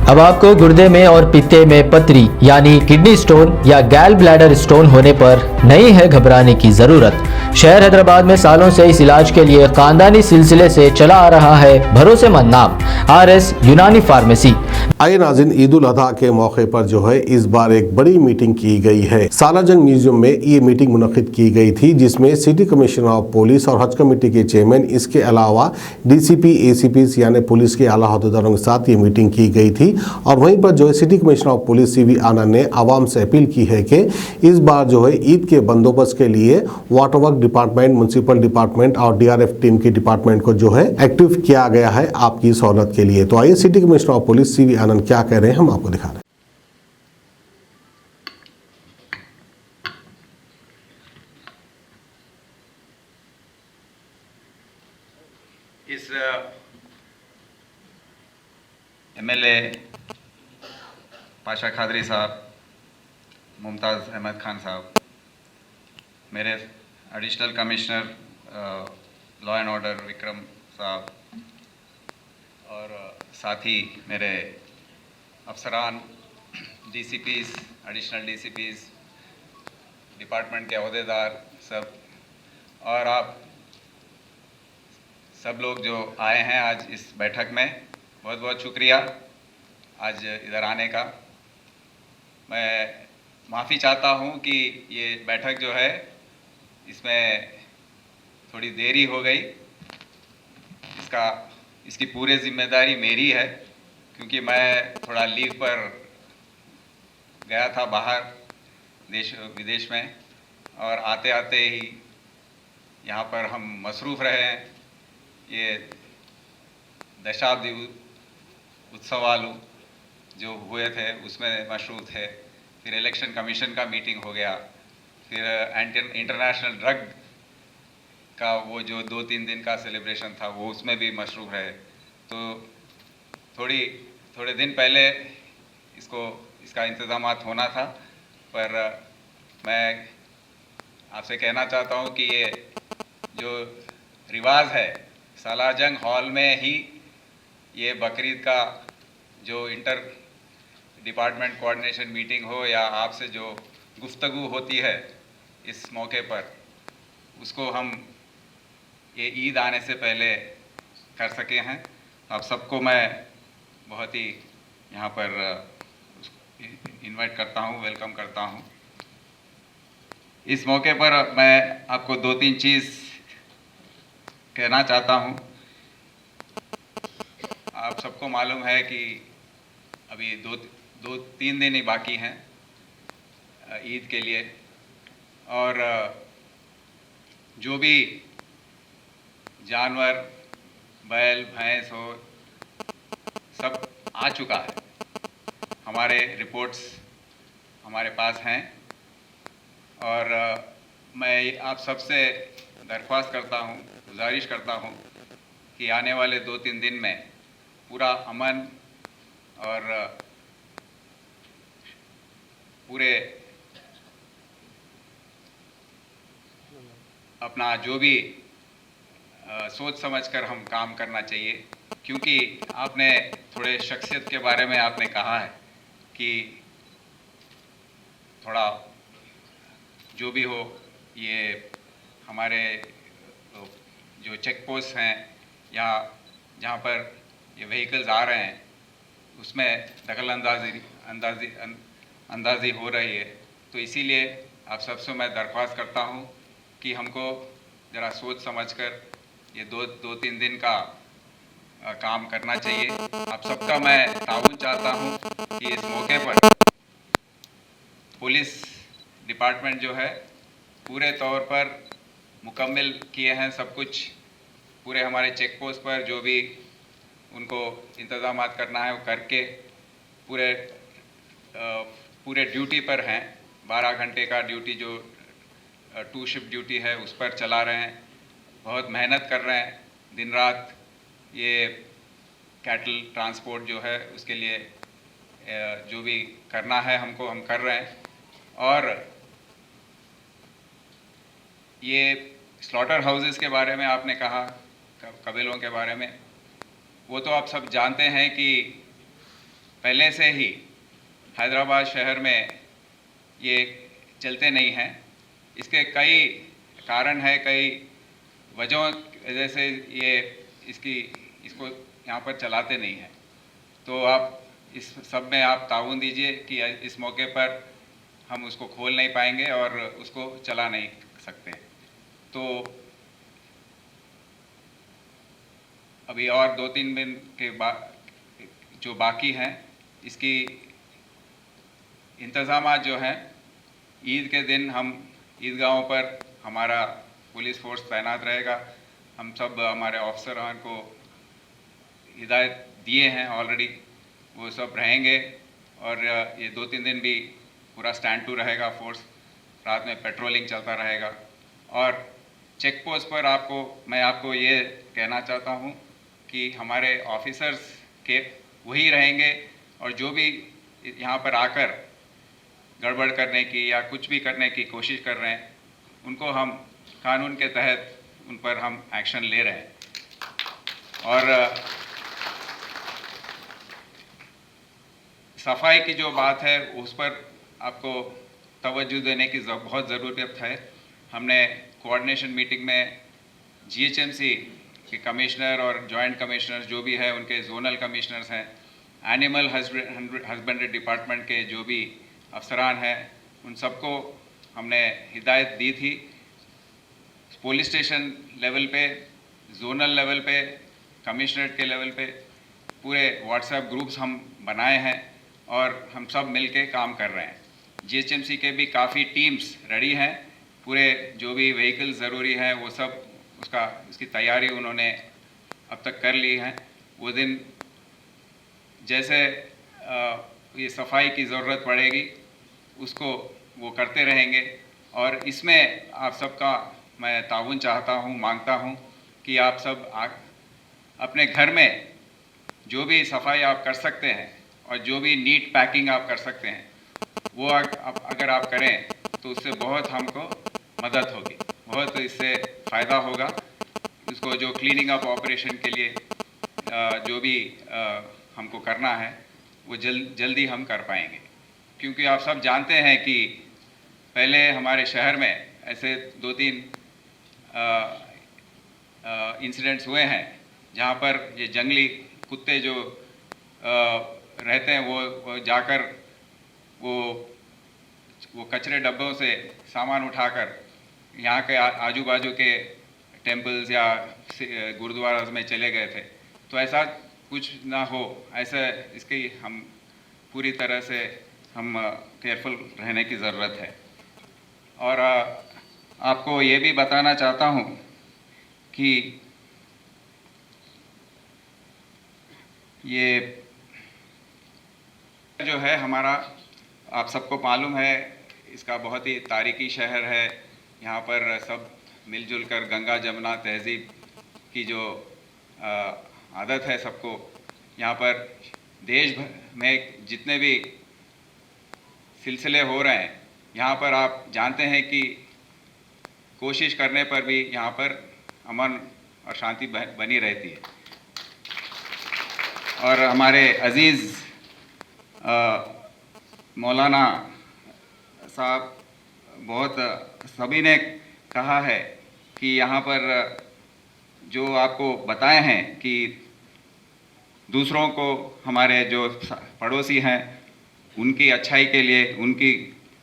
अब आपको गुर्दे में और पित्ते में पथरी यानी किडनी स्टोन या गैल ब्लैडर स्टोन होने पर नहीं है घबराने की जरूरत। शहर हैदराबाद में सालों से इस इलाज के लिए खानदानी सिलसिले से चला आ रहा है भरोसेमंद नाम RS यूनानी फार्मेसी। आए नाज़रीन, ईद उल अजहा के मौके पर जो है इस बार एक बड़ी मीटिंग की गई है। सालाजंग म्यूजियम में ये मीटिंग मुनक्किद की गई थी, जिसमें सिटी कमिश्नर ऑफ पुलिस और हज कमेटी के चेयरमैन, इसके अलावा DCP ACP यानी पुलिस के आला अहदेदारों के साथ ये मीटिंग की गई थी। और वहीं पर जो है city commissioner of police CV आनंद ने आवाम से अपील की है कि इस बार जो है ईद के बंदोबस्त के लिए water work department, municipal department और DRF टीम के डिपार्टमेंट को जो है एक्टिव किया गया है आपकी सहूलत के लिए। तो आइए city commissioner of police CV आनंद क्या कह रहे हैं हम आपको दिखा रहे हैं। इस MLA पाशा खादरी साहब, मुमताज़ अहमद खान साहब, मेरे additional commissioner law and order Vikram साहब और साथ ही मेरे अफसरान, DCPs, एडिशनल DCPs, डिपार्टमेंट के अहदेदार सब, और आप सब लोग जो आए हैं आज इस बैठक में, बहुत बहुत शुक्रिया आज इधर आने का। मैं माफ़ी चाहता हूँ कि ये बैठक जो है इसमें थोड़ी देरी हो गई। इसकी पूरी जिम्मेदारी मेरी है, क्योंकि मैं थोड़ा लीव पर गया था बाहर देश विदेश में, और आते आते ही यहाँ पर हम मसरूफ़ रहे हैं। ये दशाब्दी उत्सवालू जो हुए थे उसमें मशरूफ़ थे, फिर इलेक्शन कमीशन का मीटिंग हो गया, फिर इंटरनेशनल ड्रग का वो जो 2-3 दिन का सेलिब्रेशन था वो उसमें भी मशरूफ़ रहे। तो थोड़े दिन पहले इसका इंतज़ामात होना था, पर मैं आपसे कहना चाहता हूँ कि ये जो रिवाज है, सालाजंग हॉल में ही ये बकरीद का जो इंटर डिपार्टमेंट कोऑर्डिनेशन मीटिंग हो या आपसे जो गुफ्तगू होती है इस मौके पर, उसको हम ये ईद आने से पहले कर सके हैं। आप सबको मैं बहुत ही यहाँ पर इनवाइट करता हूँ, वेलकम करता हूँ। इस मौके पर मैं आपको 2-3 चीज़ कहना चाहता हूँ। आप सबको मालूम है कि अभी 2-3 दिन ही बाकी हैं ईद के लिए, और जो भी जानवर, बैल, भैंस हो, सब आ चुका है। हमारे रिपोर्ट्स हमारे पास हैं, और मैं आप सबसे दरख्वास्त करता हूँ, गुजारिश करता हूँ कि आने वाले 2-3 दिन में पूरा अमन और पूरे अपना जो भी सोच समझकर हम काम करना चाहिए। क्योंकि आपने थोड़े शख्सियत के बारे में आपने कहा है कि थोड़ा जो भी हो, ये हमारे जो चेक पोस्ट हैं या जहाँ पर ये व्हीकल्स आ रहे हैं उसमें दखल अंदाज़ी हो रही है। तो इसीलिए आप सबसे मैं दरख्वास्त करता हूँ कि हमको ज़रा सोच समझकर ये 2-3 दिन का काम करना चाहिए। आप सबका मैं ताउन चाहता हूँ कि इस मौके पर पुलिस डिपार्टमेंट जो है पूरे तौर पर मुकम्मल किए हैं सब कुछ। पूरे हमारे चेक पोस्ट पर जो भी उनको इंतज़ामात करना है वो करके पूरे ड्यूटी पर हैं। 12 घंटे का ड्यूटी जो 2 शिफ्ट ड्यूटी है उस पर चला रहे हैं, बहुत मेहनत कर रहे हैं दिन रात। ये कैटल ट्रांसपोर्ट जो है उसके लिए जो भी करना है हमको हम कर रहे हैं। और ये स्लॉटर हाउसेस के बारे में आपने कहा, कबीलों के बारे में, वो तो आप सब जानते हैं कि पहले से ही हैदराबाद शहर में ये चलते नहीं हैं। इसके कई कारण है, कई वजहों जैसे ये इसको यहाँ पर चलाते नहीं हैं। तो आप इस सब में आप ताउन दीजिए कि इस मौके पर हम उसको खोल नहीं पाएंगे और उसको चला नहीं सकते। तो अभी और 2-3 दिन के बाद जो बाकी हैं, इसकी इंतज़ामात जो हैं, ईद के दिन हम ईदगाहों पर हमारा पुलिस फोर्स तैनात रहेगा। हम सब हमारे ऑफिसरान को हिदायत दिए हैं ऑलरेडी, वो सब रहेंगे। और ये 2-3 दिन भी पूरा स्टैंड टू रहेगा फोर्स, रात में पेट्रोलिंग चलता रहेगा। और चेक पोस्ट पर मैं आपको ये कहना चाहता हूँ कि हमारे ऑफिसर्स के वही रहेंगे, और जो भी यहाँ पर आकर गड़बड़ करने की या कुछ भी करने की कोशिश कर रहे हैं, उनको हम कानून के तहत उन पर हम एक्शन ले रहे हैं। और सफाई की जो बात है उस पर आपको तवज्जो देने की बहुत ज़रूरत है। हमने कोऑर्डिनेशन मीटिंग में जीएचएमसी के कमिश्नर और जॉइंट कमिश्नर्स जो भी है, उनके जोनल कमिश्नर्स हैं, एनिमल हस्बेंड्री डिपार्टमेंट के जो भी अफसरान हैं, उन सबको हमने हिदायत दी थी। पुलिस स्टेशन लेवल पे, जोनल लेवल पे, कमिश्नरेट के लेवल पे पूरे व्हाट्सएप ग्रुप्स हम बनाए हैं और हम सब मिलके काम कर रहे हैं। जीएचएमसी के भी काफ़ी टीम्स रेडी हैं, पूरे जो भी व्हीकल्स ज़रूरी हैं वो सब उसकी तैयारी उन्होंने अब तक कर ली है। वो दिन जैसे ये सफाई की ज़रूरत पड़ेगी उसको वो करते रहेंगे। और इसमें आप सबका मैं ताउन चाहता हूँ, मांगता हूँ कि आप सब अपने घर में जो भी सफाई आप कर सकते हैं और जो भी नीट पैकिंग आप कर सकते हैं, वो अगर आप करें तो उससे बहुत हमको मदद होगी, बहुत इससे फ़ायदा होगा। इसको जो क्लीनिंग अप ऑपरेशन के लिए जो भी हमको करना है वो जल्दी हम कर पाएंगे। क्योंकि आप सब जानते हैं कि पहले हमारे शहर में ऐसे 2-3 इंसिडेंट्स हुए हैं जहाँ पर ये जंगली कुत्ते जो रहते हैं वो जाकर वो कचरे डब्बों से सामान उठाकर यहाँ के आजू बाजू के टेम्पल्स या गुरुद्वारा में चले गए थे। तो ऐसा कुछ ना हो, ऐसा इसकी हम पूरी तरह से हम केयरफुल रहने की ज़रूरत है। और आपको ये भी बताना चाहता हूँ कि ये जो है हमारा, आप सबको मालूम है, इसका बहुत ही तारीखी शहर है। यहाँ पर सब मिलजुल कर गंगा जमुना तहज़ीब की जो आदत है सबको, यहाँ पर देश भर में जितने भी सिलसिले हो रहे हैं, यहाँ पर आप जानते हैं कि कोशिश करने पर भी यहाँ पर अमन और शांति बनी रहती है। और हमारे अज़ीज़ मौलाना साहब बहुत सभी ने कहा है कि यहाँ पर जो आपको बताए हैं कि दूसरों को, हमारे जो पड़ोसी हैं, उनकी अच्छाई के लिए, उनकी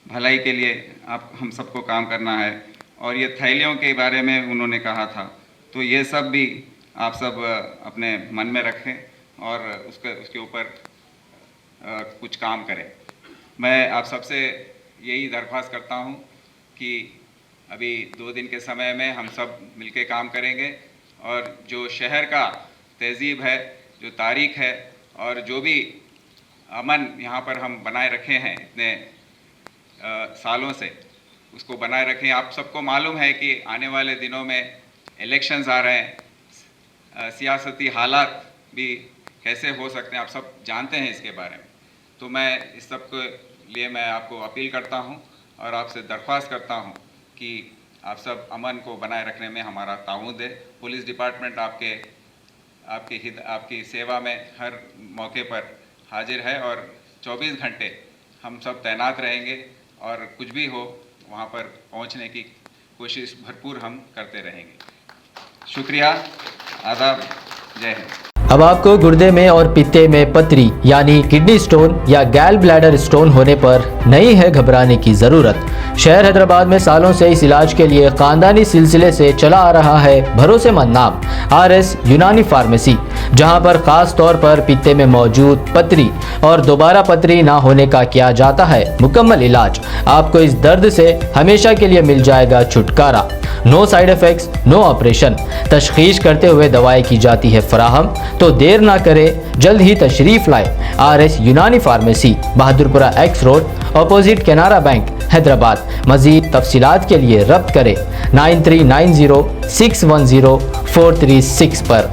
भलाई के लिए हम सबको काम करना है। और ये थैलियों के बारे में उन्होंने कहा था, तो ये सब भी आप सब अपने मन में रखें और उसके ऊपर कुछ काम करें। मैं आप सबसे यही दरख्वास्त करता हूँ कि अभी 2 दिन के समय में हम सब मिलके काम करेंगे और जो शहर का तहज़ीब है, जो तारीख़ है और जो भी अमन यहाँ पर हम बनाए रखे हैं इतने सालों से, उसको बनाए रखें। आप सबको मालूम है कि आने वाले दिनों में इलेक्शंस आ रहे हैं, सियासती हालात भी कैसे हो सकते हैं, आप सब जानते हैं इसके बारे में। तो मैं इस सब के लिए मैं आपको अपील करता हूं और आपसे दरख्वास्त करता हूं कि आप सब अमन को बनाए रखने में हमारा ताउन दें। पुलिस डिपार्टमेंट आपकी सेवा में हर मौके पर हाजिर है और 24 घंटे हम सब तैनात रहेंगे और कुछ भी हो वहाँ पर पहुँचने की कोशिश भरपूर हम करते रहेंगे। शुक्रिया, आदाब, जय हिंद। अब आपको गुर्दे में और पित्ते में पथरी यानी किडनी स्टोन या गैल ब्लैडर स्टोन होने पर नहीं है घबराने की ज़रूरत। शहर हैदराबाद में सालों से इस इलाज के लिए खानदानी सिलसिले से चला आ रहा है भरोसेमंद नाम RS यूनानी फार्मेसी, जहां पर खास तौर पर पित्ते में मौजूद पथरी और दोबारा पथरी ना होने का किया जाता है मुकम्मल इलाज। आपको इस दर्द से हमेशा के लिए मिल जाएगा छुटकारा। No side effects, no operation. तशखीस करते हुए दवाएं की जाती है फराहम। तो देर ना करें, जल्द ही तशरीफ लाए RS यूनानी pharmacy, Bahadurpura X road, opposite Canara bank, Hyderabad. मज़ीद तफसीलात के लिए रब्त करें 9390 610 436 पर।